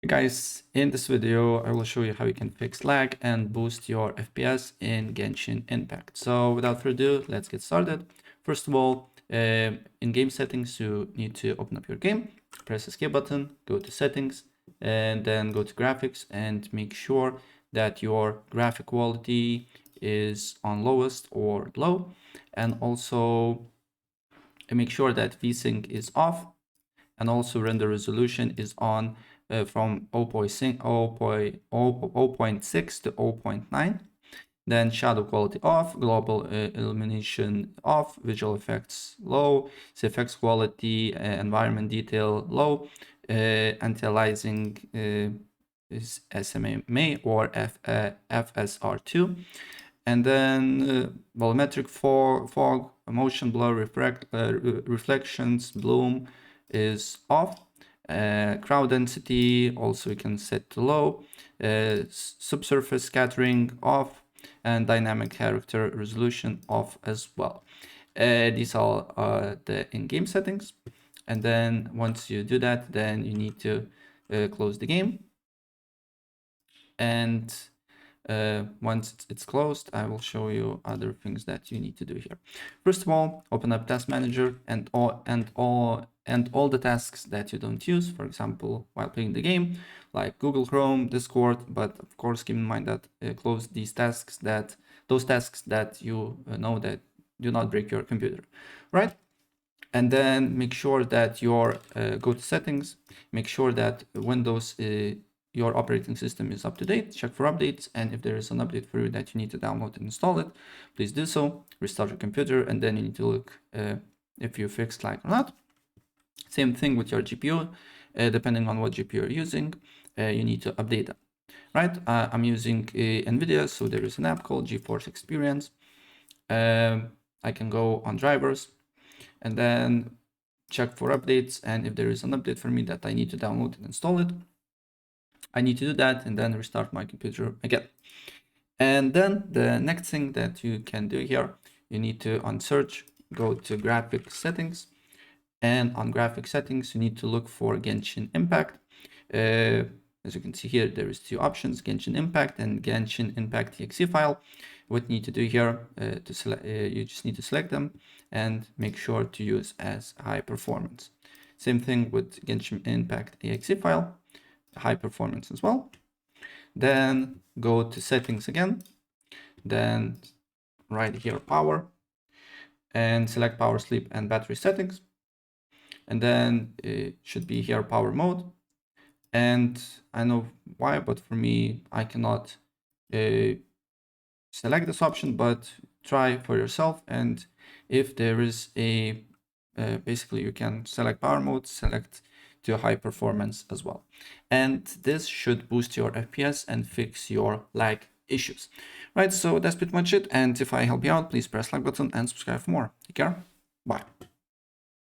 Hey guys, in this video I will show you how you can fix lag and boost your FPS in Genshin Impact. So without further ado, let's get started. First of all, in game settings you need to open up your game, press the escape button, go to settings, and then go to graphics and make sure that your graphic quality is on lowest or low, and also make sure that VSync is off, and also render resolution is on from 0.6 to 0.9. Then shadow quality off, global illumination off, visual effects low, effects quality, environment detail low, anti-aliasing is SMA or FSR2. And then volumetric fog, motion blur, reflections, bloom is off. Crowd density also you can set to low. Subsurface scattering off, and dynamic character resolution off as well. These are the in-game settings. And then once you do that, then you need to close the game. And once it's closed, I will show you other things that you need to do here. First of all, open up Task Manager and all the tasks that you don't use, for example, while playing the game, like Google Chrome, Discord. But of course, keep in mind that close those tasks that you know that do not break your computer, right? And then make sure that your go to settings, make sure that Windows your operating system is up to date, check for updates, and if there is an update for you that you need to download and install it, please do so. Restart your computer, and then you need to look if you fixed lag or not. Same thing with your GPU, depending on what GPU you're using, you need to update them, right? I'm using NVIDIA, so there is an app called GeForce Experience. I can go on drivers and then check for updates, and if there is an update for me that I need to download and install it, I need to do that and then restart my computer again. And then the next thing that you can do here, you need to on search, go to graphic settings, and on graphic settings, you need to look for Genshin Impact. As you can see here, there is two options, Genshin Impact and Genshin Impact exe file. What you need to do here, you just need to select them and make sure to use as high performance. Same thing with Genshin Impact exe file, high performance as well. Then go to settings again, then right here power, and select power, sleep, and battery settings. And then it should be here power mode. And I know why, but for me, I cannot select this option, but try for yourself. And if there is a, basically you can select power mode, select to high performance as well. And this should boost your FPS and fix your lag issues. Right, so that's pretty much it. And if I help you out, please press like button and subscribe for more. Take care. Bye.